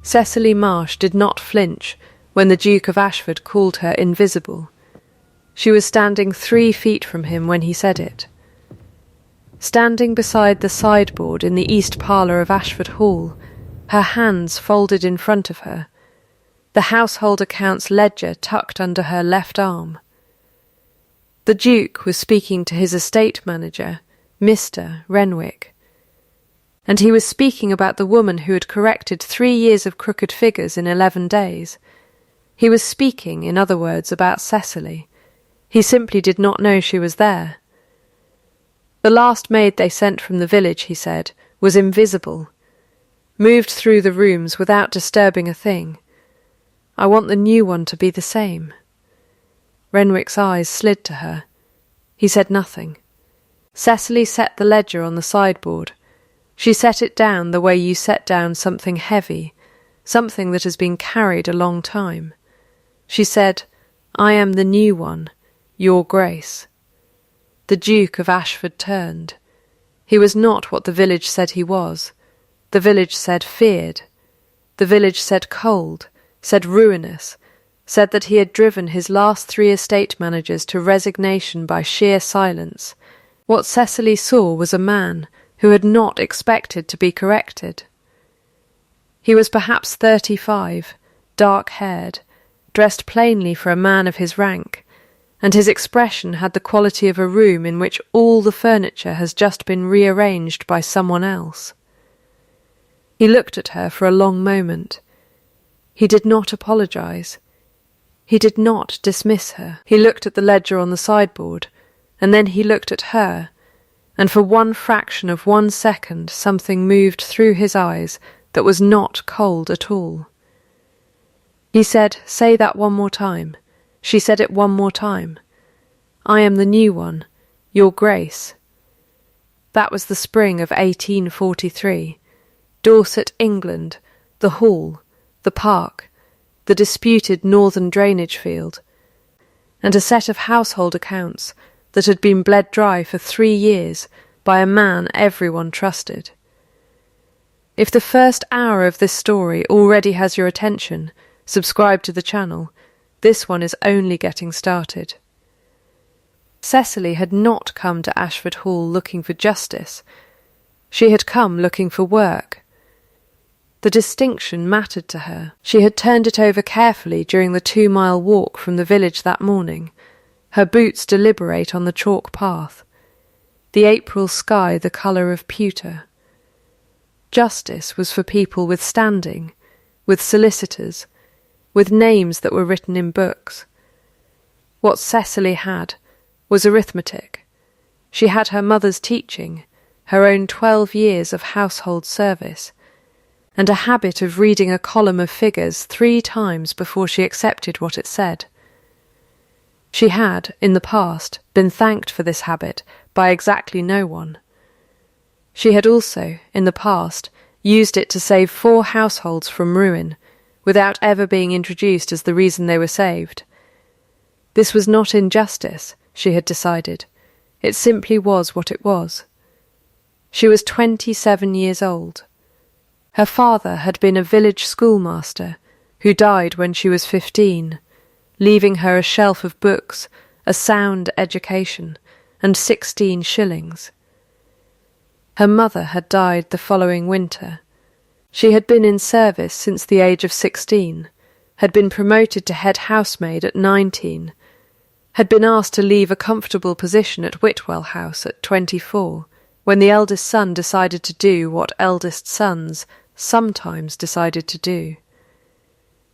Cecily Marsh did not flinch when the Duke of Ashford called her invisible. She was standing 3 feet from him when he said it. Standing beside the sideboard in the east parlour of Ashford Hall, her hands folded in front of her, the household accounts ledger tucked under her left arm. The Duke was speaking to his estate manager, Mr. Renwick, and he was speaking about the woman who had corrected 3 years of crooked figures in 11 days. He was speaking, in other words, about Cecily. He simply did not know she was there. The last maid they sent from the village, he said, was invisible, moved through the rooms without disturbing a thing. I want the new one to be the same. Renwick's eyes slid to her. He said nothing. Cecily set the ledger on the sideboard. She set it down the way you set down something heavy, something that has been carried a long time. She said, "I am the new one, your Grace." The Duke of Ashford turned. He was not what the village said he was. The village said feared. The village said cold, said ruinous, said that he had driven his last 3 estate managers to resignation by sheer silence. What Cecily saw was a man who had not expected to be corrected. He was perhaps 35, dark-haired, dressed plainly for a man of his rank, and his expression had the quality of a room in which all the furniture has just been rearranged by someone else. He looked at her for a long moment. He did not apologize. He did not dismiss her. He looked at the ledger on the sideboard, and then he looked at her, and for one fraction of 1 second something moved through his eyes that was not cold at all. He said, "Say that one more time." She said it one more time. "I am the new one, your Grace." That was the spring of 1843. Dorset, England, the Hall, the Park, the disputed northern drainage field, and a set of household accounts that had been bled dry for 3 years by a man everyone trusted. If the first hour of this story already has your attention, subscribe to the channel. This one is only getting started. Cecily had not come to Ashford Hall looking for justice. She had come looking for work. The distinction mattered to her. She had turned it over carefully during the 2-mile walk from the village that morning, her boots deliberate on the chalk path, the April sky the colour of pewter. Justice was for people with standing, with solicitors, with names that were written in books. What Cecily had was arithmetic. She had her mother's teaching, her own 12 years of household service, and a habit of reading a column of figures 3 times before she accepted what it said. She had, in the past, been thanked for this habit by exactly no one. She had also, in the past, used it to save 4 households from ruin, without ever being introduced as the reason they were saved. This was not injustice, she had decided. It simply was what it was. She was 27 years old. Her father had been a village schoolmaster who died when she was 15, leaving her a shelf of books, a sound education, and 16 shillings. Her mother had died the following winter. She had been in service since the age of 16, had been promoted to head housemaid at 19, had been asked to leave a comfortable position at Whitwell House at 24, when the eldest son decided to do what eldest sons sometimes decided to do.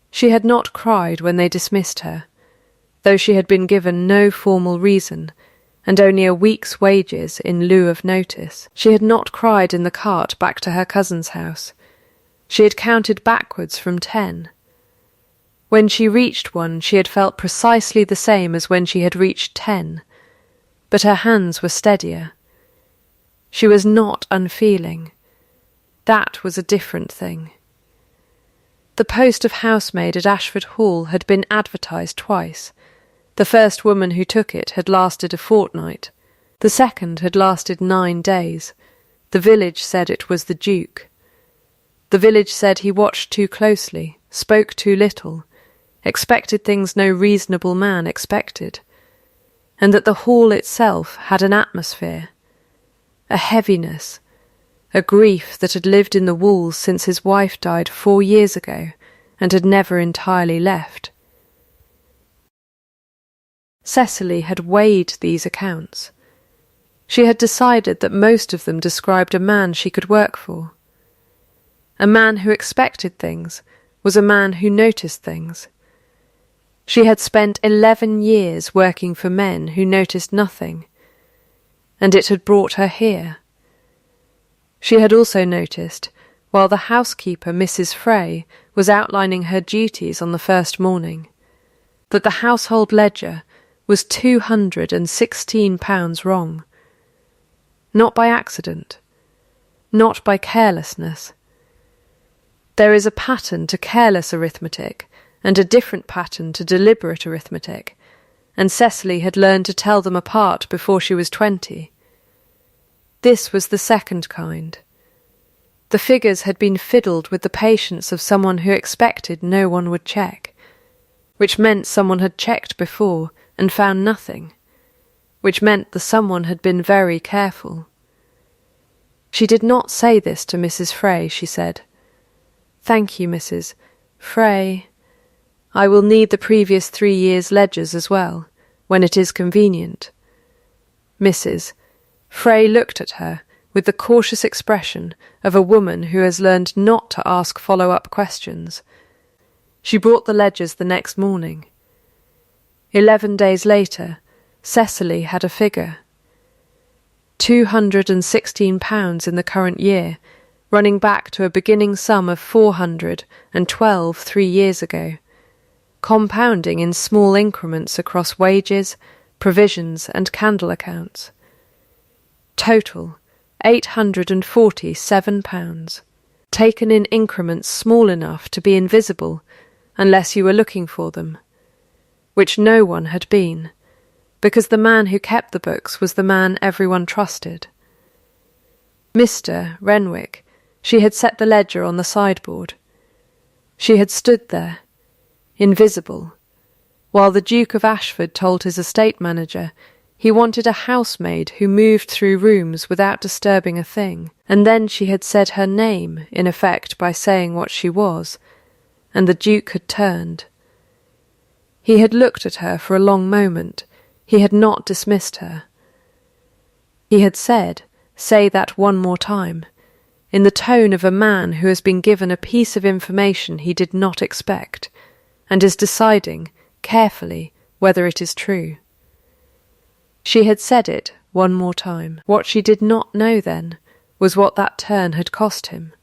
She had not cried when they dismissed her, though she had been given no formal reason, and only a week's wages in lieu of notice. She had not cried in the cart back to her cousin's house. She had counted backwards from 10. When she reached 1, she had felt precisely the same as when she had reached 10, but her hands were steadier. She was not unfeeling. That was a different thing. The post of housemaid at Ashford Hall had been advertised twice. The first woman who took it had lasted a fortnight. The second had lasted 9 days. The village said it was the Duke. The village said he watched too closely, spoke too little, expected things no reasonable man expected, and that the hall itself had an atmosphere, a heaviness, a grief that had lived in the walls since his wife died 4 years ago and had never entirely left. Cecily had weighed these accounts. She had decided that most of them described a man she could work for. A man who expected things was a man who noticed things. She had spent 11 years working for men who noticed nothing, and it had brought her here. She had also noticed, while the housekeeper, Mrs. Frey, was outlining her duties on the first morning, that the household ledger was £216 wrong. Not by accident, not by carelessness. There is a pattern to careless arithmetic and a different pattern to deliberate arithmetic, and Cecily had learned to tell them apart before she was 20. This was the second kind. The figures had been fiddled with the patience of someone who expected no one would check, which meant someone had checked before and found nothing, which meant the someone had been very careful. She did not say this to Mrs. Frey, she said. "Thank you, Mrs. Frey. I will need the previous 3 years' ledgers as well, when it is convenient." Mrs. Frey looked at her with the cautious expression of a woman who has learned not to ask follow-up questions. She brought the ledgers the next morning. 11 days later, Cecily had a figure. £216 in the current year, running back to a beginning sum of 412 3 years ago, compounding in small increments across wages, provisions and candle accounts. Total, £847, taken in increments small enough to be invisible unless you were looking for them, which no one had been, because the man who kept the books was the man everyone trusted. Mr. Renwick, she had set the ledger on the sideboard. She had stood there, invisible, while the Duke of Ashford told his estate manager he wanted a housemaid who moved through rooms without disturbing a thing, and then she had said her name, in effect by saying what she was, and the Duke had turned. He had looked at her for a long moment. He had not dismissed her. He had said, "Say that one more time," in the tone of a man who has been given a piece of information he did not expect, and is deciding, carefully, whether it is true. She had said it one more time. What she did not know then was what that turn had cost him.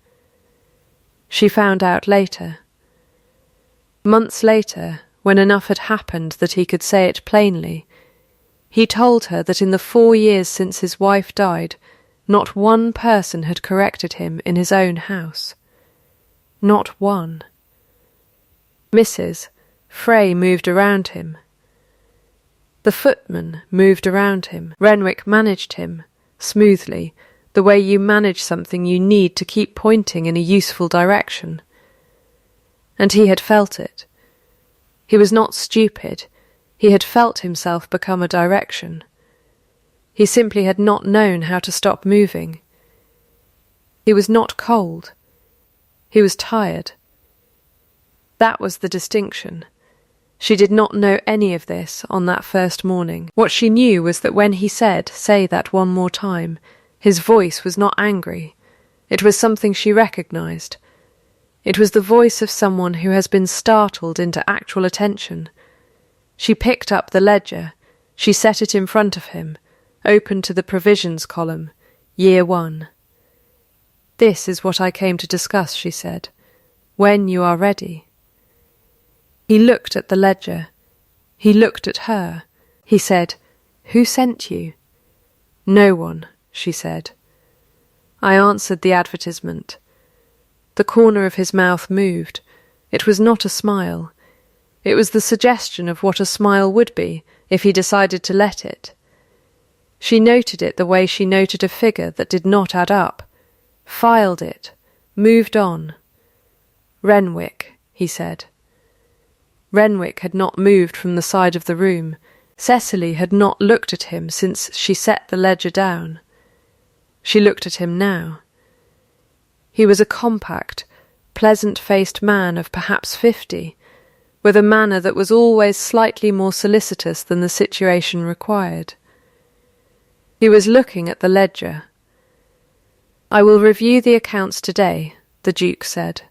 She found out later. Months later, when enough had happened that he could say it plainly, he told her that in the 4 years since his wife died, not one person had corrected him in his own house. Not one. Mrs. Frey moved around him. The footman moved around him. Renwick managed him, smoothly, the way you manage something you need to keep pointing in a useful direction. And he had felt it. He was not stupid. He had felt himself become a direction. He simply had not known how to stop moving. He was not cold. He was tired. That was the distinction. She did not know any of this on that first morning. What she knew was that when he said, "Say that one more time," his voice was not angry. It was something she recognized. It was the voice of someone who has been startled into actual attention. She picked up the ledger. She set it in front of him, open to the provisions column, Year 1. "This is what I came to discuss," she said. "When you are ready." He looked at the ledger. He looked at her. He said, "Who sent you?" "No one," she said. I answered the advertisement. The corner of his mouth moved. It was not a smile. It was the suggestion of what a smile would be if he decided to let it. She noted it the way she noted a figure that did not add up, filed it, moved on. "Renwick," he said. Renwick had not moved from the side of the room. Cecily had not looked at him since she set the ledger down. She looked at him now. He was a compact, pleasant-faced man of perhaps 50, with a manner that was always slightly more solicitous than the situation required. He was looking at the ledger. "I will review the accounts today," the Duke said.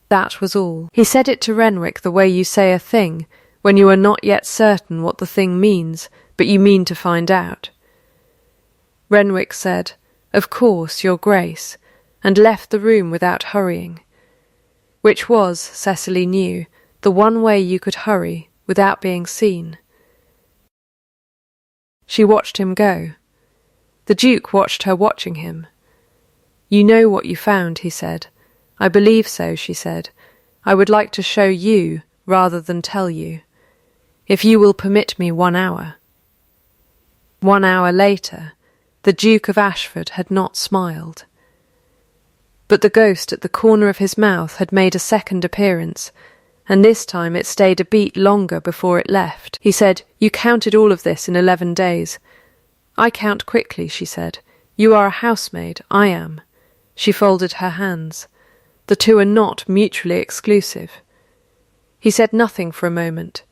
That was all. He said it to Renwick the way you say a thing when you are not yet certain what the thing means, but you mean to find out. Renwick said, "Of course, Your Grace," and left the room without hurrying, which was, Cecily knew, the one way you could hurry without being seen. She watched him go. The Duke watched her watching him. "You know what you found," he said. "I believe so," she said. "I would like to show you rather than tell you. If you will permit me 1 hour." 1 hour later, the Duke of Ashford had not smiled. But the ghost at the corner of his mouth had made a second appearance, and this time it stayed a beat longer before it left. He said, "You counted all of this in 11 days. "I count quickly," she said. "You are a housemaid, I am." She folded her hands. The two are not mutually exclusive. He said nothing for a moment.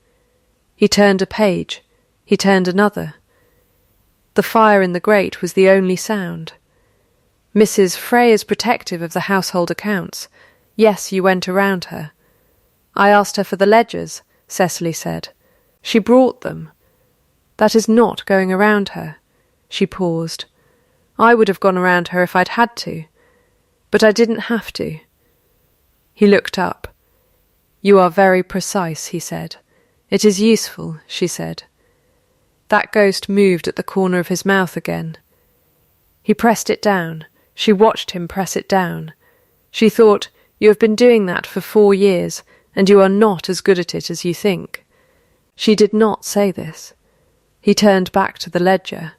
He turned a page. He turned another. The fire in the grate was the only sound. "Mrs. Frey is protective of the household accounts. Yes, you went around her." "I asked her for the ledgers," Cecily said. "She brought them." "That is not going around her." She paused. "I would have gone around her if I'd had to. But I didn't have to." He looked up. "You are very precise," he said. "It is useful," she said. That ghost moved at the corner of his mouth again. He pressed it down. She watched him press it down. She thought, "You have been doing that for 4 years, and you are not as good at it as you think." She did not say this. He turned back to the ledger.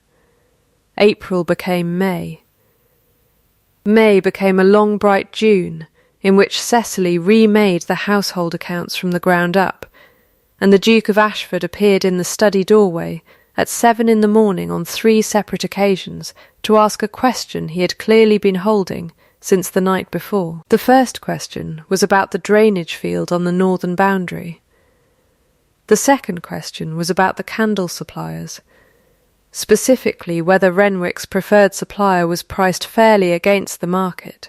April became May. May became a long bright June, in which Cecily remade the household accounts from the ground up, and the Duke of Ashford appeared in the study doorway at 7 in the morning on 3 separate occasions to ask a question he had clearly been holding since the night before. The first question was about the drainage field on the northern boundary. The second question was about the candle suppliers, specifically whether Renwick's preferred supplier was priced fairly against the market.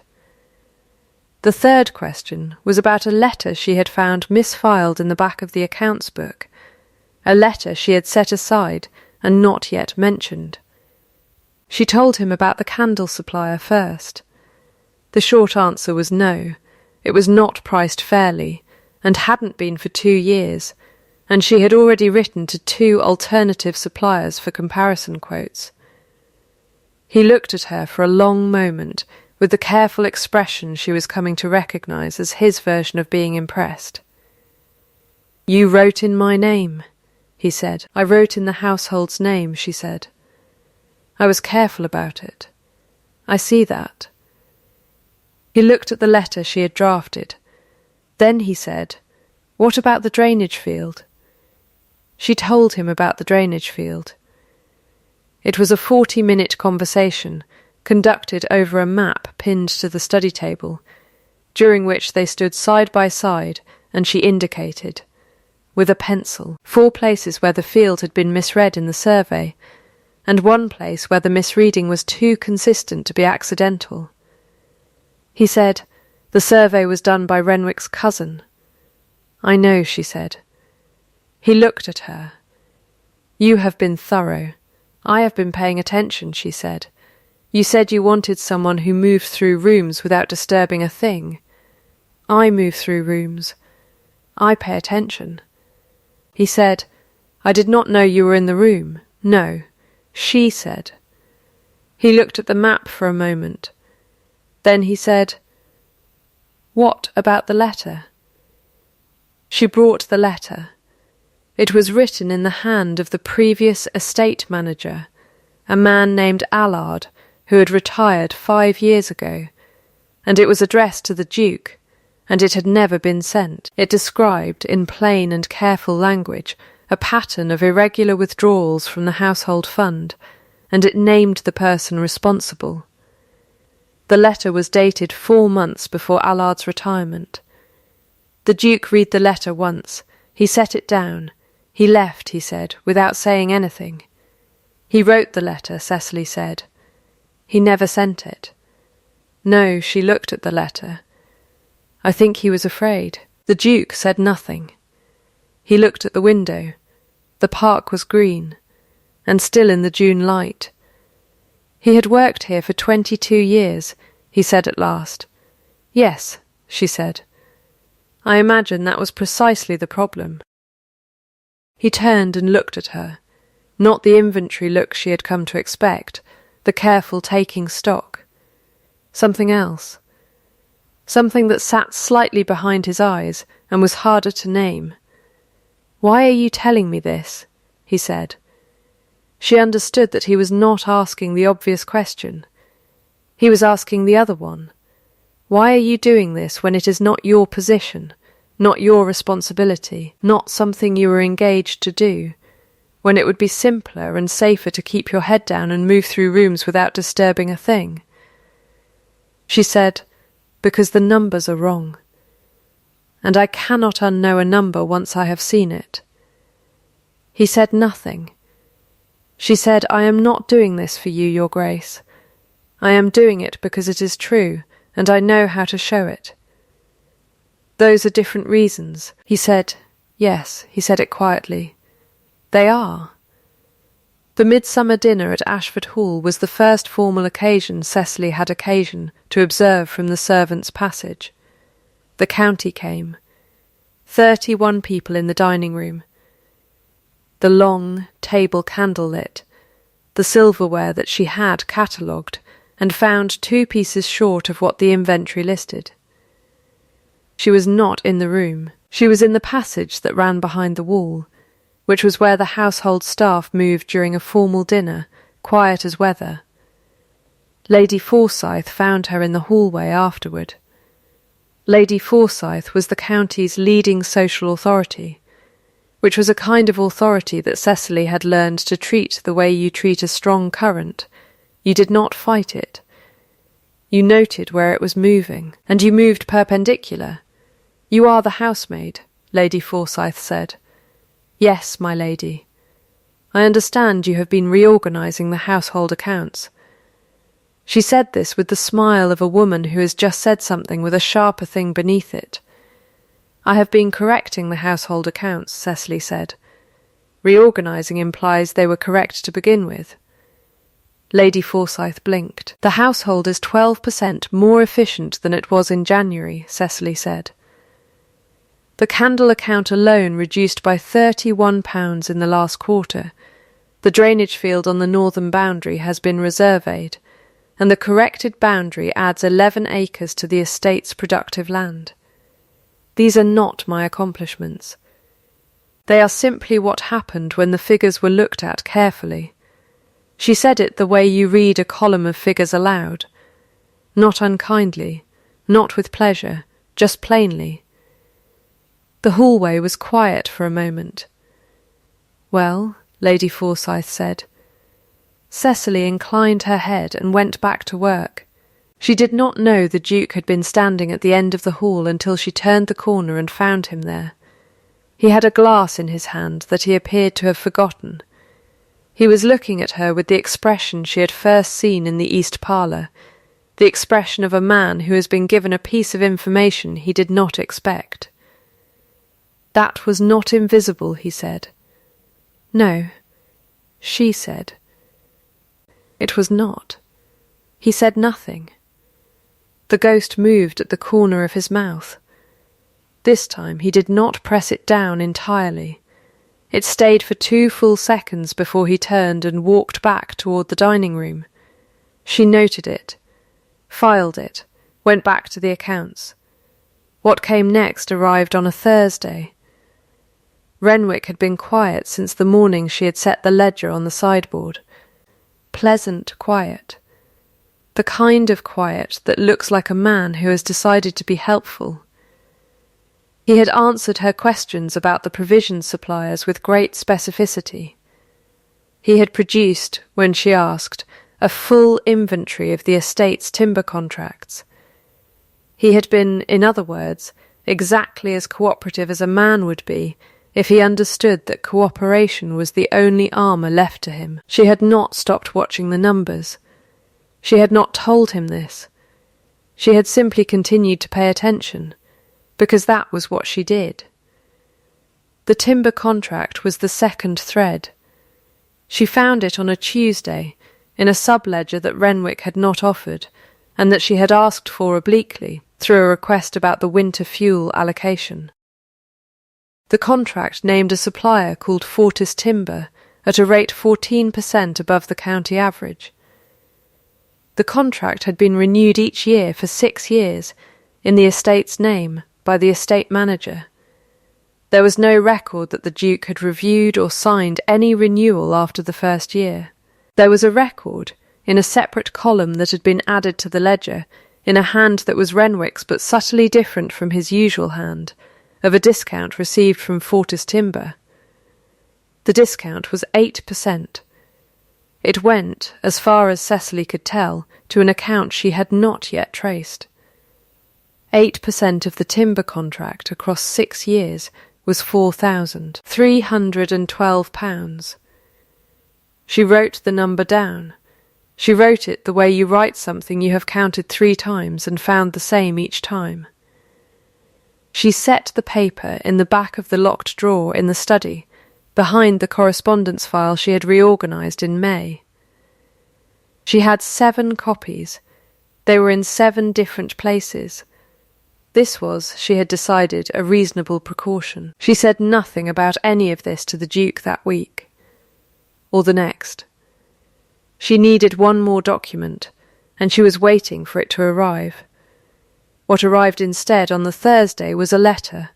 The third question was about a letter she had found misfiled in the back of the accounts book, a letter she had set aside and not yet mentioned. She told him about the candle supplier first. The short answer was no, it was not priced fairly, and hadn't been for 2 years, and she had already written to 2 alternative suppliers for comparison quotes. He looked at her for a long moment, with the careful expression she was coming to recognise as his version of being impressed. "You wrote in my name," he said. "I wrote in the household's name," she said. "I was careful about it. I see that." He looked at the letter she had drafted. Then he said, "What about the drainage field?" She told him about the drainage field. It was a 40-minute conversation, conducted over a map pinned to the study table, during which they stood side by side and she indicated, with a pencil, 4 places where the field had been misread in the survey, and 1 place where the misreading was too consistent to be accidental. He said, "The survey was done by Renwick's cousin." "I know," she said. He looked at her. "You have been thorough. I have been paying attention," she said. "You said you wanted someone who moved through rooms without disturbing a thing. I move through rooms. I pay attention." He said, "I did not know you were in the room." "No," she said. He looked at the map for a moment. Then he said, "What about the letter?" She brought the letter. It was written in the hand of the previous estate manager, a man named Allard, who had retired 5 years ago, and it was addressed to the Duke, and it had never been sent. It described, in plain and careful language, a pattern of irregular withdrawals from the household fund, and it named the person responsible. The letter was dated 4 months before Allard's retirement. The Duke read the letter once. He set it down. He left, he said, without saying anything. He wrote the letter, Cecily said. He never sent it. No, she looked at the letter. I think he was afraid. The Duke said nothing. He looked at the window. The park was green, and still in the June light. He had worked here for 22 years, he said at last. Yes, she said. I imagine that was precisely the problem. He turned and looked at her, not the inventory look she had come to expect, the careful taking stock. Something else. Something that sat slightly behind his eyes and was harder to name. Why are you telling me this? He said. She understood that he was not asking the obvious question. He was asking the other one. Why are you doing this when it is not your position, not your responsibility, not something you were engaged to do, when it would be simpler and safer to keep your head down and move through rooms without disturbing a thing? She said, because the numbers are wrong. And I cannot unknow a number once I have seen it. He said nothing. She said, I am not doing this for you, Your Grace. I am doing it because it is true, and I know how to show it. Those are different reasons. He said, yes, he said it quietly. They are. The midsummer dinner at Ashford Hall was the first formal occasion Cecily had occasion to observe from the servants' passage. The county came. 31 people in the dining room. The long table candle-lit, the silverware that she had catalogued, and found 2 pieces short of what the inventory listed. She was not in the room. She was in the passage that ran behind the wall, which was where the household staff moved during a formal dinner, quiet as weather. Lady Forsyth found her in the hallway afterward. Lady Forsyth was the county's leading social authority, which was a kind of authority that Cecily had learned to treat the way you treat a strong current. You did not fight it. You noted where it was moving, and you moved perpendicular. You are the housemaid, Lady Forsyth said. Yes, my lady. I understand you have been reorganising the household accounts. She said this with the smile of a woman who has just said something with a sharper thing beneath it. I have been correcting the household accounts, Cecily said. Reorganising implies they were correct to begin with. Lady Forsyth blinked. The household is 12% more efficient than it was in January, Cecily said. The candle account alone reduced by £31 in the last quarter. The drainage field on the northern boundary has been resurveyed, and the corrected boundary adds 11 acres to the estate's productive land. These are not my accomplishments. They are simply what happened when the figures were looked at carefully. She said it the way you read a column of figures aloud. Not unkindly, not with pleasure, just plainly. The hallway was quiet for a moment. Well, Lady Forsyth said. Cecily inclined her head and went back to work. She did not know the Duke had been standing at the end of the hall until she turned the corner and found him there. He had a glass in his hand that he appeared to have forgotten. He was looking at her with the expression she had first seen in the east parlour, the expression of a man who has been given a piece of information he did not expect. That was not invisible, he said. No, she said. It was not. He said nothing. The ghost moved at the corner of his mouth. This time he did not press it down entirely. It stayed for 2 full seconds before he turned and walked back toward the dining room. She noted it, filed it, went back to the accounts. What came next arrived on a Thursday. Renwick had been quiet since the morning she had set the ledger on the sideboard. Pleasant quiet. The kind of quiet that looks like a man who has decided to be helpful. He had answered her questions about the provision suppliers with great specificity. He had produced, when she asked, a full inventory of the estate's timber contracts. He had been, in other words, exactly as cooperative as a man would be if he understood that cooperation was the only armour left to him. She had not stopped watching the numbers. She had not told him this. She had simply continued to pay attention, because that was what she did. The timber contract was the second thread. She found it on a Tuesday, in a sub-ledger that Renwick had not offered, and that she had asked for obliquely through a request about the winter fuel allocation. The contract named a supplier called Fortis Timber at a rate 14% above the county average. The contract had been renewed each year for 6 years, in the estate's name, by the estate manager. There was no record that the Duke had reviewed or signed any renewal after the first year. There was a record, in a separate column that had been added to the ledger, in a hand that was Renwick's but subtly different from his usual hand, of a discount received from Fortis Timber. The discount was 8%. It went, as far as Cecily could tell, to an account she had not yet traced. 8% of the timber contract across 6 years was £4,312. She wrote the number down. She wrote it the way you write something you have counted 3 times and found the same each time. She set the paper in the back of the locked drawer in the study, behind the correspondence file she had reorganised in May. She had 7 copies. They were in 7 different places. This was, she had decided, a reasonable precaution. She said nothing about any of this to the Duke that week, or the next. She needed one more document, and she was waiting for it to arrive. What arrived instead on the Thursday was a letter.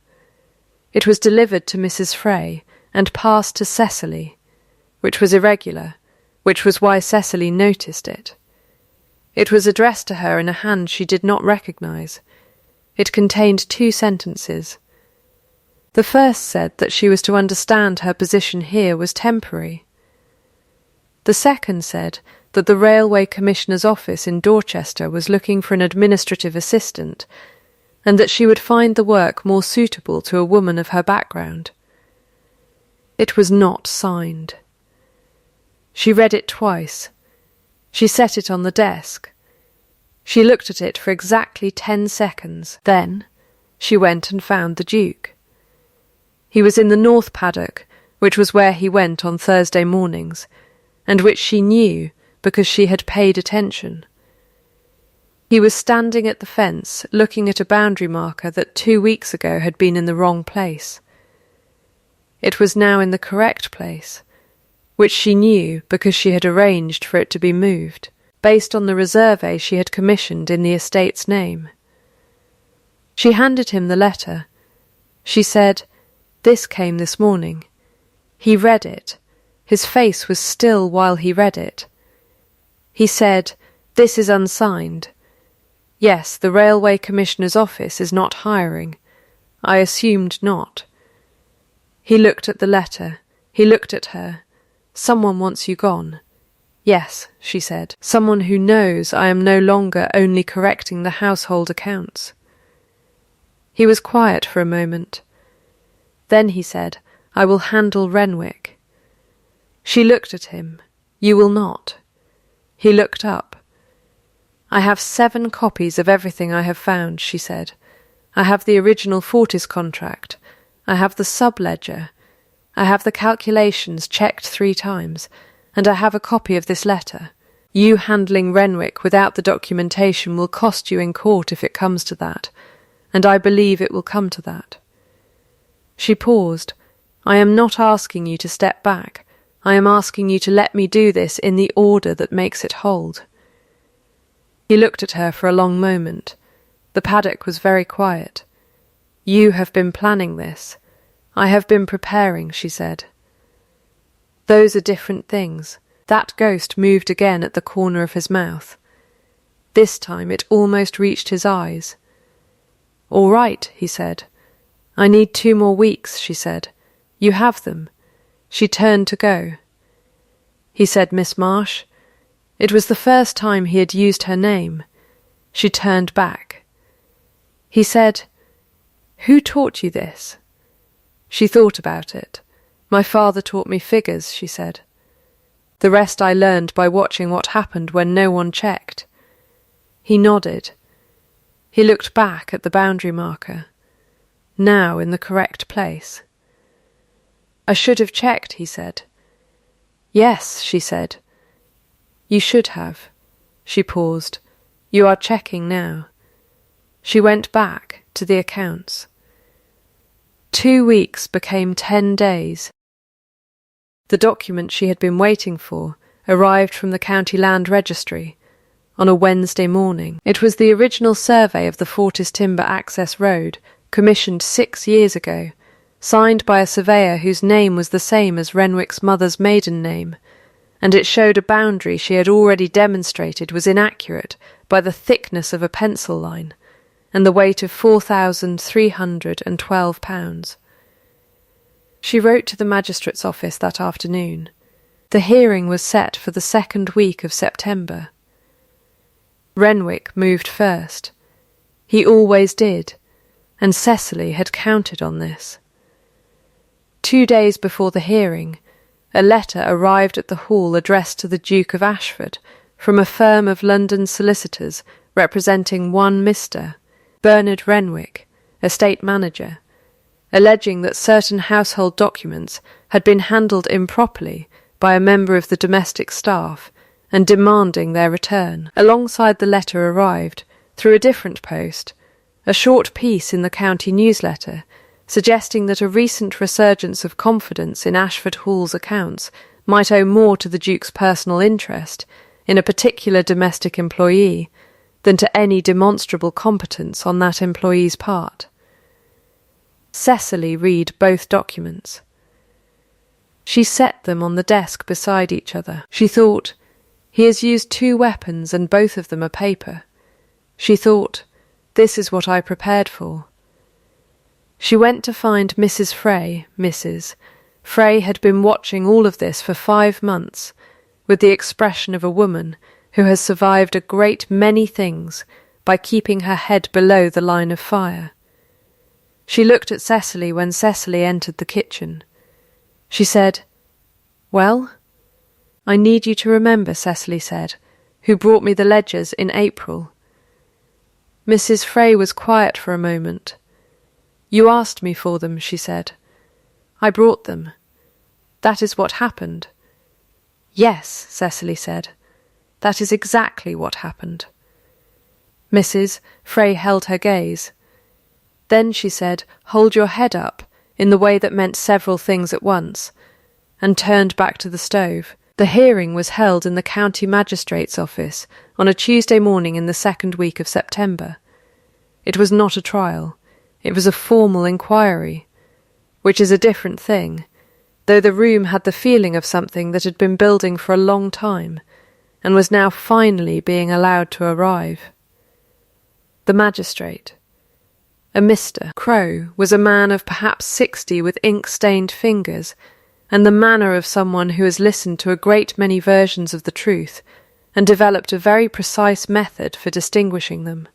It was delivered to Mrs. Frey and passed to Cecily, which was irregular, which was why Cecily noticed it. It was addressed to her in a hand she did not recognise. It contained 2 sentences. The first said that she was to understand her position here was temporary. The second said that the Railway Commissioner's office in Dorchester was looking for an administrative assistant, and that she would find the work more suitable to a woman of her background. It was not signed. She read it twice. She set it on the desk. She looked at it for exactly 10 seconds. Then she went and found the Duke. He was in the north paddock, which was where he went on Thursday mornings, and which she knew because she had paid attention. He was standing at the fence, looking at a boundary marker that 2 weeks ago had been in the wrong place. It was now in the correct place, which she knew because she had arranged for it to be moved, based on the reserve she had commissioned in the estate's name. She handed him the letter. She said, "This came this morning." He read it. His face was still while he read it. He said, "This is unsigned. Yes, the Railway Commissioner's office is not hiring. I assumed not." He looked at the letter. He looked at her. "Someone wants you gone." "Yes," she said. "Someone who knows I am no longer only correcting the household accounts." He was quiet for a moment. Then he said, "I will handle Renwick." She looked at him. "You will not." He looked up. "I have 7 copies of everything I have found," she said. "I have the original Fortis contract. I have the sub-ledger. I have the calculations checked 3 times, and I have a copy of this letter. You handling Renwick without the documentation will cost you in court if it comes to that, and I believe it will come to that." She paused. "I am not asking you to step back. I am asking you to let me do this in the order that makes it hold." He looked at her for a long moment. The paddock was very quiet. "You have been planning this. I have been preparing," she said. "Those are different things." That ghost moved again at the corner of his mouth. This time it almost reached his eyes. "All right," he said. "I need 2 more weeks," she said. "You have them." She turned to go. He said, "Miss Marsh." It was the first time he had used her name. She turned back. He said, "Who taught you this?" She thought about it. "My father taught me figures," she said. "The rest I learned by watching what happened when no one checked." He nodded. He looked back at the boundary marker, now in the correct place. "I should have checked," he said. "Yes," she said. "You should have." She paused. "You are checking now." She went back to the accounts. 2 weeks became 10 days. The document she had been waiting for arrived from the County Land Registry on a Wednesday morning. It was the original survey of the Fortis Timber Access Road, commissioned 6 years ago, signed by a surveyor whose name was the same as Renwick's mother's maiden name, and it showed a boundary she had already demonstrated was inaccurate by the thickness of a pencil line and the weight of 4,312 pounds. She wrote to the magistrate's office that afternoon. The hearing was set for the 2nd week of September. Renwick moved first. He always did, and Cecily had counted on this. 2 days before the hearing, a letter arrived at the hall addressed to the Duke of Ashford from a firm of London solicitors representing one Mr. Bernard Renwick, estate manager, alleging that certain household documents had been handled improperly by a member of the domestic staff and demanding their return. Alongside the letter arrived, through a different post, a short piece in the county newsletter suggesting that a recent resurgence of confidence in Ashford Hall's accounts might owe more to the Duke's personal interest in a particular domestic employee than to any demonstrable competence on that employee's part. Cecily read both documents. She set them on the desk beside each other. She thought, "He has used 2 weapons and both of them are paper." She thought, "This is what I prepared for." She went to find Mrs. Frey. Mrs. Frey had been watching all of this for 5 months, with the expression of a woman who has survived a great many things by keeping her head below the line of fire. She looked at Cecily when Cecily entered the kitchen. She said, "Well?" "I need you to remember," Cecily said, "who brought me the ledgers in April." Mrs. Frey was quiet for a moment. "You asked me for them," she said. "I brought them. That is what happened." "Yes," Cecily said. "That is exactly what happened." Mrs. Frey held her gaze. Then she said, "Hold your head up," in the way that meant several things at once, and turned back to the stove. The hearing was held in the county magistrate's office on a Tuesday morning in the 2nd week of September. It was not a trial. It was a formal inquiry, which is a different thing, though the room had the feeling of something that had been building for a long time, and was now finally being allowed to arrive. The magistrate, a Mr. Crow, was a man of perhaps 60 with ink-stained fingers, and the manner of someone who has listened to a great many versions of the truth and developed a very precise method for distinguishing them.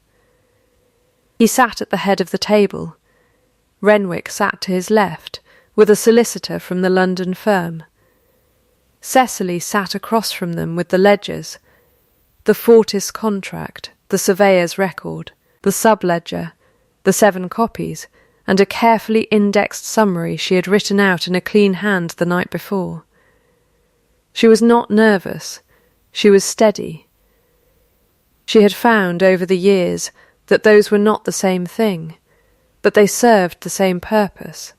He sat at the head of the table. Renwick sat to his left, with a solicitor from the London firm. Cecily sat across from them with the ledgers, the Fortis contract, the surveyor's record, the sub-ledger, the 7 copies, and a carefully indexed summary she had written out in a clean hand the night before. She was not nervous. She was steady. She had found over the years that those were not the same thing, but they served the same purpose.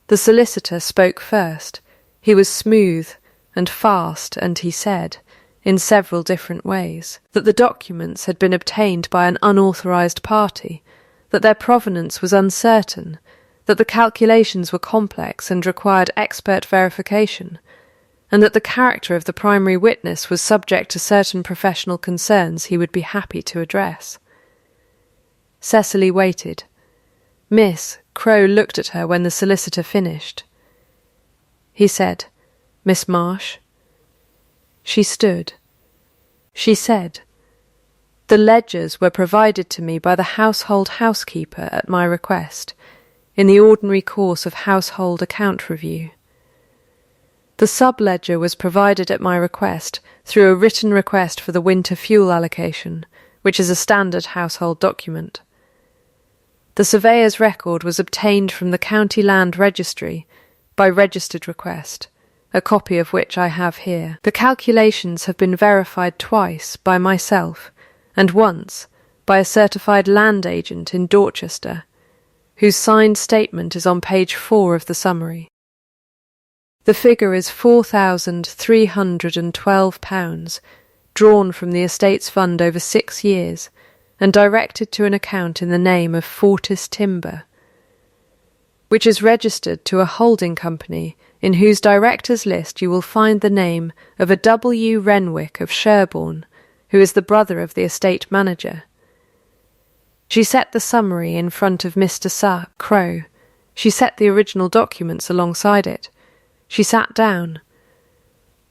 The solicitor spoke first. He was smooth and fast, and he said, in several different ways, that the documents had been obtained by an unauthorised party, that their provenance was uncertain, that the calculations were complex and required expert verification, and that the character of the primary witness was subject to certain professional concerns he would be happy to address. Cecily waited. Miss Crowe looked at her when the solicitor finished. He said, "Miss Marsh?" She stood. She said, "The ledgers were provided to me by the household housekeeper at my request, in the ordinary course of household account review. The sub-ledger was provided at my request through a written request for the winter fuel allocation, which is a standard household document. The surveyor's record was obtained from the County Land Registry by registered request, a copy of which I have here. The calculations have been verified twice by myself and once by a certified land agent in Dorchester, whose signed statement is on page 4 of the summary. The figure is £4,312, drawn from the estate's fund over 6 years and directed to an account in the name of Fortis Timber, which is registered to a holding company in whose directors' list you will find the name of a W. Renwick of Sherborne, who is the brother of the estate manager." She set the summary in front of Mr. Crowe. She set the original documents alongside it. She sat down.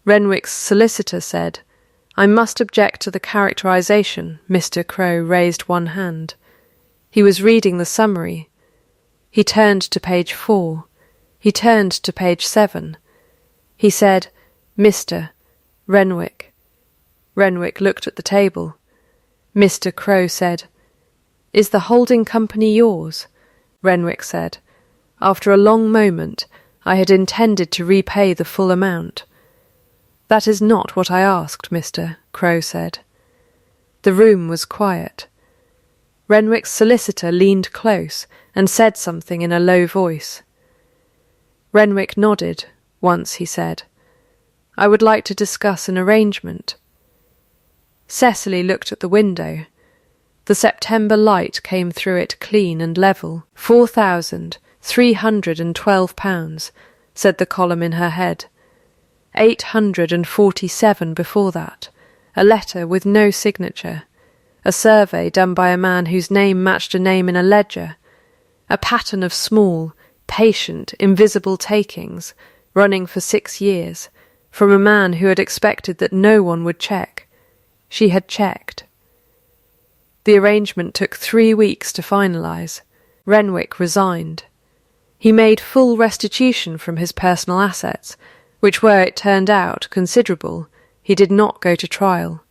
Renwick's solicitor said, "I must object to the characterization." Mr. Crowe raised one hand. He was reading the summary. He turned to page 4. He turned to page 7. He said, "Mr. Renwick." Renwick looked at the table. Mr. Crowe said, "Is the holding company yours?" Renwick said, "After a long moment, I had intended to repay the full amount." "That is not what I asked," Mr. Crowe said. The room was quiet. Renwick's solicitor leaned close and said something in a low voice. Renwick nodded. Once he said, "I would like to discuss an arrangement." Cecily looked at the window. The September light came through it clean and level. £4,312, said the column in her head. 847 before that, a letter with no signature, a survey done by a man whose name matched a name in a ledger, a pattern of small, patient, invisible takings, running for 6 years, from a man who had expected that no one would check. She had checked. The arrangement took 3 weeks to finalise. Renwick resigned. He made full restitution from his personal assets, which were, it turned out, considerable. He did not go to trial,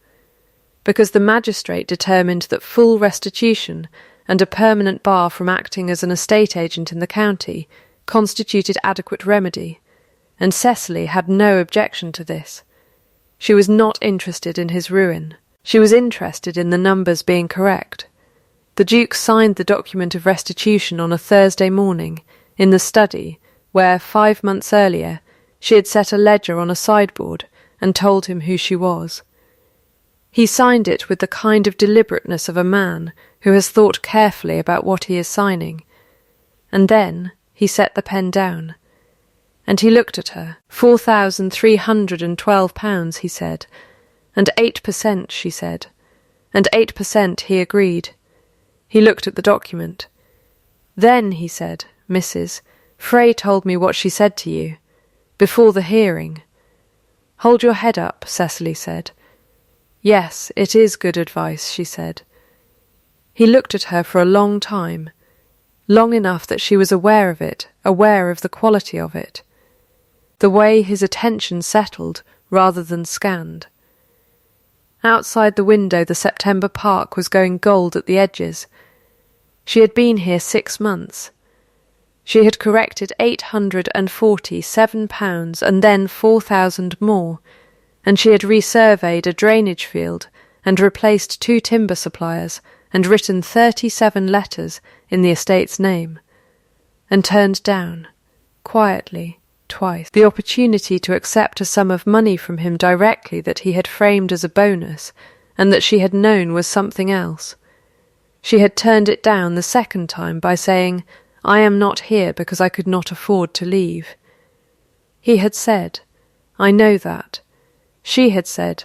because the magistrate determined that full restitution and a permanent bar from acting as an estate agent in the county constituted adequate remedy, and Cecily had no objection to this. She was not interested in his ruin. She was interested in the numbers being correct. The Duke signed the document of restitution on a Thursday morning, in the study, where, 5 months earlier, she had set a ledger on a sideboard and told him who she was. He signed it with the kind of deliberateness of a man who has thought carefully about what he is signing. And then he set the pen down. And he looked at her. £4,312, he said. And 8%, she said. And 8%, he agreed. He looked at the document. "Then," he said, "Mrs. Frey told me what she said to you. Before the hearing." "Hold your head up," Cecily said. "Yes, it is good advice," she said. He looked at her for a long time, long enough that she was aware of it, aware of the quality of it, the way his attention settled rather than scanned. Outside the window the September park was going gold at the edges. She had been here 6 months. She had corrected £847 and then 4,000 more, and she had resurveyed a drainage field and replaced 2 timber suppliers and written 37 letters in the estate's name, and turned down, quietly, twice, the opportunity to accept a sum of money from him directly that he had framed as a bonus and that she had known was something else. She had turned it down the second time by saying, "I am not here because I could not afford to leave." He had said, I know that. She had said,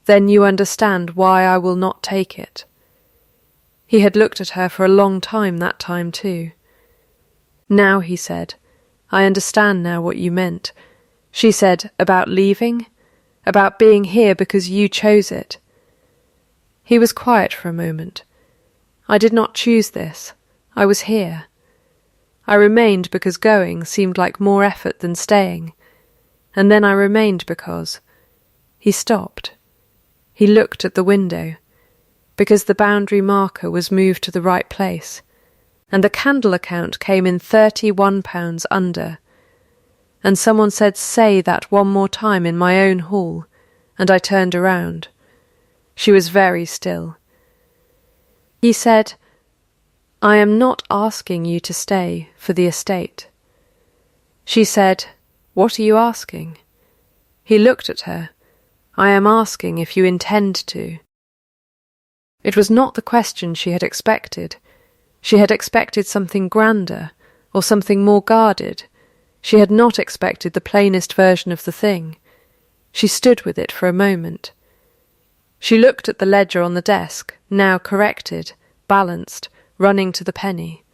"Then you understand why I will not take it." He had looked at her for a long time that time too. "Now," he said, "I understand now what you meant." She said, "About leaving? About being here because you chose it?" He was quiet for a moment. "I did not choose this. I was here. I remained because going seemed like more effort than staying. And then I remained because—" He stopped. He looked at the window, because the boundary marker was moved to the right place, and the candle account came in £31 under. And someone said, "Say that one more time in my own hall," and I turned around. She was very still. He said, "I am not asking you to stay for the estate." She said, "What are you asking?" He looked at her. "I am asking if you intend to." It was not the question she had expected. She had expected something grander, or something more guarded. She had not expected the plainest version of the thing. She stood with it for a moment. She looked at the ledger on the desk, now corrected, balanced, running to the penny.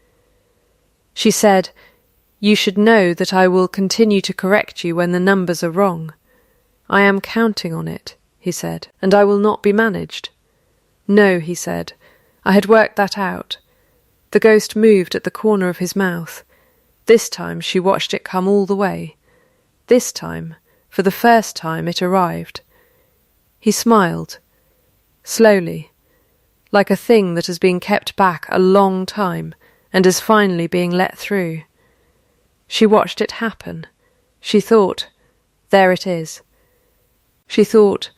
She said, "You should know that I will continue to correct you when the numbers are wrong. I am counting on it," he said, "and I will not be managed." "No," he said, "I had worked that out." The ghost moved at the corner of his mouth. This time she watched it come all the way. This time, for the first time, it arrived. He smiled, slowly, like a thing that has been kept back a long time and is finally being let through. She watched it happen. She thought, "There it is." She thought,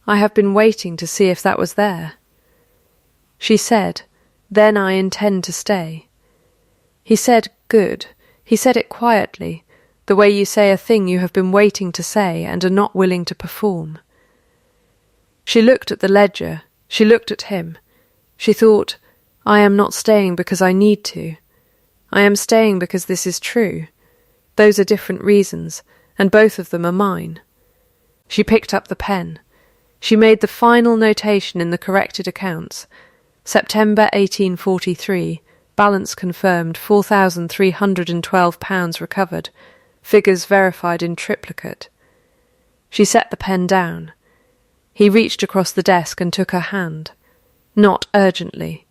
"I have been waiting to see if that was there." She said, "Then I intend to stay." He said, "Good." He said it quietly, the way you say a thing you have been waiting to say and are not willing to perform. She looked at the ledger. She looked at him. She thought, "I am not staying because I need to. I am staying because this is true. Those are different reasons, and both of them are mine." She picked up the pen. She made the final notation in the corrected accounts. September 1843, balance confirmed, £4,312 recovered, figures verified in triplicate. She set the pen down. He reached across the desk and took her hand. Not urgently.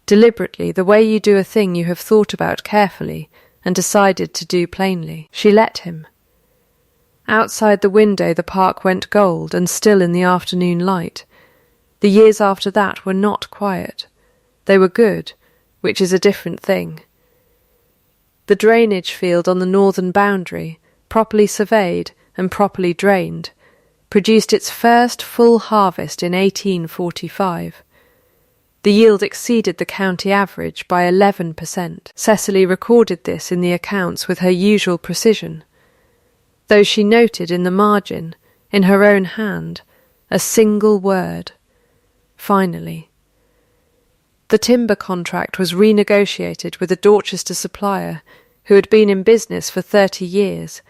Deliberately, the way you do a thing you have thought about carefully and decided to do plainly. She let him. Outside the window the park went gold and still in the afternoon light. The years after that were not quiet. They were good, which is a different thing. The drainage field on the northern boundary, properly surveyed and properly drained, produced its first full harvest in 1845. The yield exceeded the county average by 11%. Cecily recorded this in the accounts with her usual precision, though she noted in the margin, in her own hand, a single word: "Finally." The timber contract was renegotiated with a Dorchester supplier who had been in business for 30 years,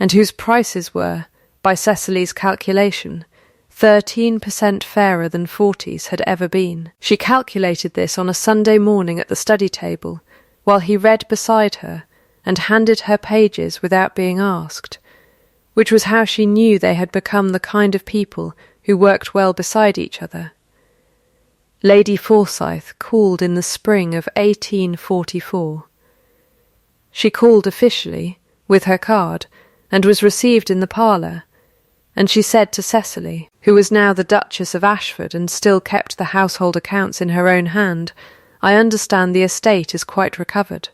and whose prices were, by Cecily's calculation, 13% fairer than Fortie's had ever been. She calculated this on a Sunday morning at the study table, while he read beside her and handed her pages without being asked, which was how she knew they had become the kind of people who worked well beside each other. Lady Forsyth called in the spring of 1844. She called officially, with her card, and was received in the parlour, and she said to Cecily, who was now the Duchess of Ashford and still kept the household accounts in her own hand, "I understand the estate is quite recovered."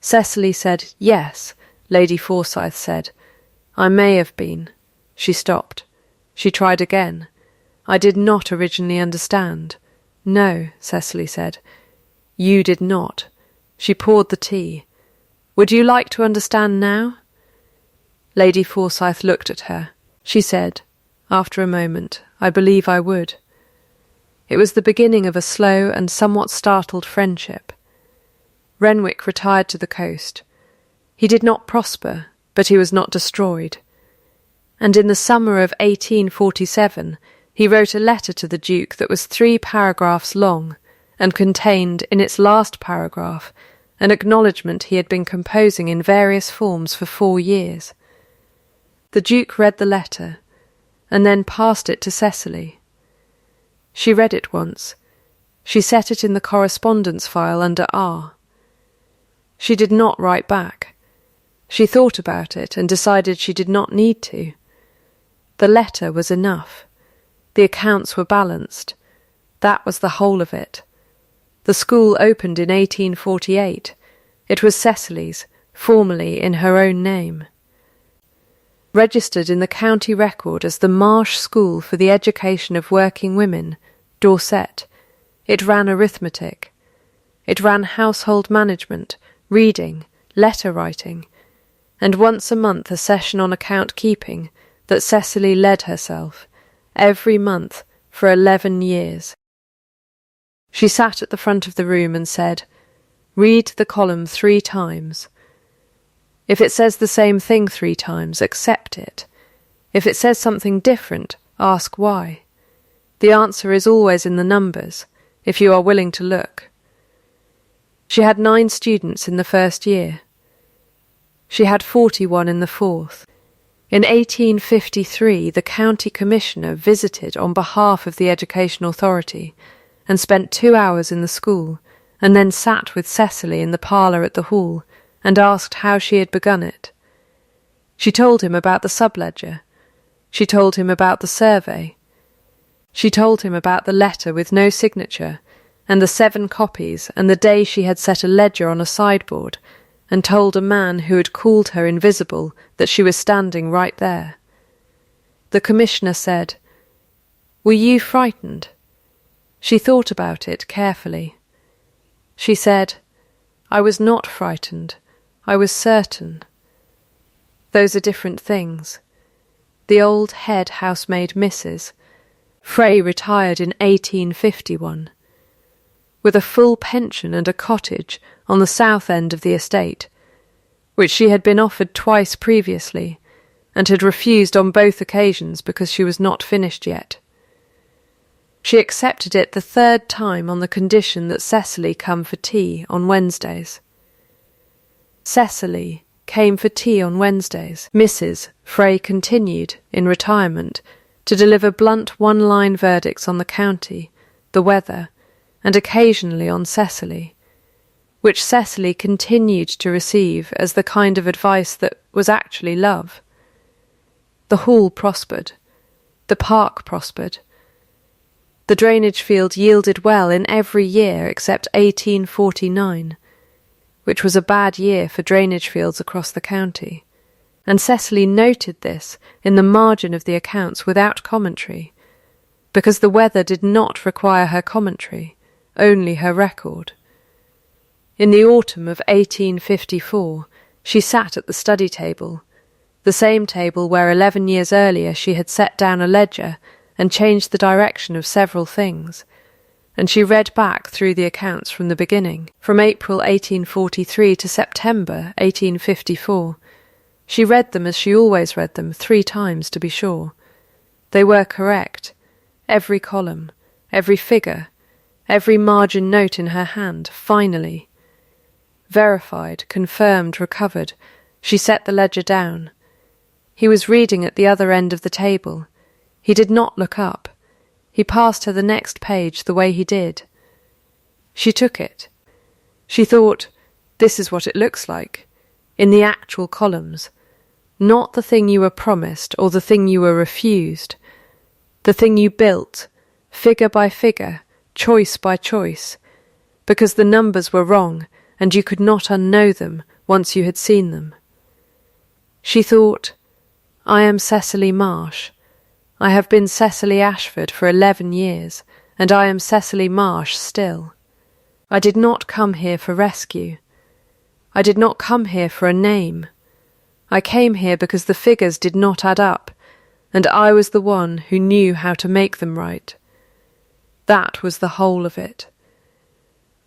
Cecily said, "Yes," Lady Forsyth said. "I may have been." She stopped. She tried again. "I did not originally understand." "No," Cecily said. "You did not." She poured the tea. "Would you like to understand now?" Lady Forsyth looked at her. She said, after a moment, "I believe I would." It was the beginning of a slow and somewhat startled friendship. Renwick retired to the coast. He did not prosper, but he was not destroyed. and in the summer of 1847 he wrote a letter to the Duke that was 3 paragraphs long, and contained, in its last paragraph, an acknowledgment he had been composing in various forms for 4 years. The Duke read the letter, and then passed it to Cecily. She read it once. She set it in the correspondence file under R. She did not write back. She thought about it and decided she did not need to. The letter was enough. The accounts were balanced. That was the whole of it. The school opened in 1848. It was Cecily's, formally in her own name. Registered in the county record as the Marsh School for the Education of Working Women, Dorset, it ran arithmetic. It ran household management, reading, letter writing, and once a month a session on account keeping that Cecily led herself, every month for 11 years. She sat at the front of the room and said, "Read the column 3 times. If it says the same thing 3 times, accept it. If it says something different, ask why. The answer is always in the numbers, if you are willing to look." She had 9 students in the first year. She had 41 in the 4th. In 1853, the county commissioner visited on behalf of the Education Authority and spent 2 hours in the school, and then sat with Cecily in the parlour at the hall and asked how she had begun it. She told him about the subledger. She told him about the survey. She told him about the letter with no signature, and the 7 copies, and the day she had set a ledger on a sideboard, and told a man who had called her invisible that she was standing right there. The commissioner said, "Were you frightened?" She thought about it carefully. She said, "I was not frightened. I was certain." Those are different things. The old head housemaid Mrs. Frey retired in 1851. With a full pension and a cottage on the south end of the estate, which she had been offered twice previously, and had refused on both occasions because she was not finished yet. She accepted it the 3rd time on the condition that Cecily come for tea on Wednesdays. Cecily came for tea on Wednesdays. Mrs. Frey continued, in retirement, to deliver blunt 1-line verdicts on the county, the weather, and occasionally on Cecily, which Cecily continued to receive as the kind of advice that was actually love. The hall prospered. The park prospered. The drainage field yielded well in every year except 1849, which was a bad year for drainage fields across the county, and Cecily noted this in the margin of the accounts without commentary, because the weather did not require her commentary, only her record. In the autumn of 1854, she sat at the study table, the same table where 11 years earlier she had set down a ledger and changed the direction of several things, and she read back through the accounts from the beginning, from April 1843 to September 1854. She read them as she always read them, 3 times to be sure. They were correct, every column, every figure, every margin note in her hand, finally. Verified, confirmed, recovered, she set the ledger down. He was reading at the other end of the table. He did not look up. He passed her the next page the way he did. She took it. She thought, this is what it looks like, in the actual columns, not the thing you were promised or the thing you were refused, the thing you built, figure by figure, choice by choice, because the numbers were wrong and you could not unknow them once you had seen them. She thought, I am Cecily Marsh. I have been Cecily Ashford for 11 years, and I am Cecily Marsh still. I did not come here for rescue. I did not come here for a name. I came here because the figures did not add up, and I was the one who knew how to make them right. That was the whole of it.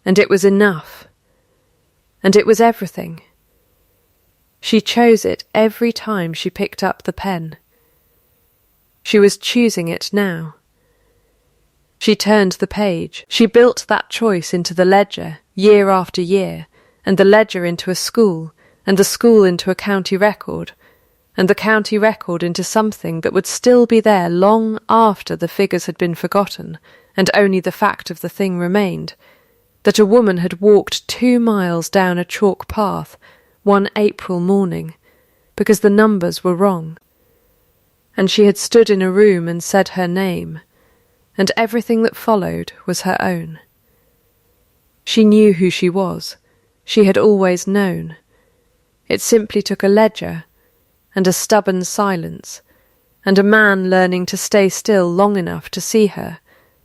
And it was enough. And it was everything. She chose it every time she picked up the pen. She was choosing it now. She turned the page. She built that choice into the ledger, year after year, and the ledger into a school, and the school into a county record, and the county record into something that would still be there long after the figures had been forgotten, and only the fact of the thing remained, that a woman had walked 2 miles down a chalk path one April morning, because the numbers were wrong. And she had stood in a room and said her name, and everything that followed was her own. She knew who she was. She had always known. It simply took a ledger, and a stubborn silence, and a man learning to stay still long enough to see her,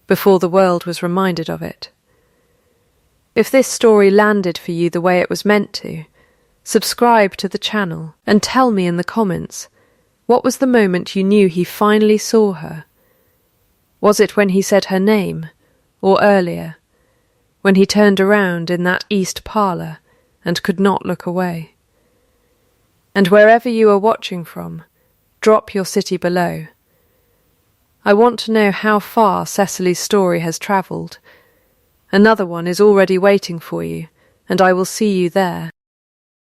before the world was reminded of it. If this story landed for you the way it was meant to, subscribe to the channel and tell me in the comments, what was the moment you knew he finally saw her? Was it when he said her name, or earlier, when he turned around in that east parlour and could not look away? And wherever you are watching from, drop your city below. I want to know how far Cecily's story has travelled. Another one is already waiting for you, and I will see you there.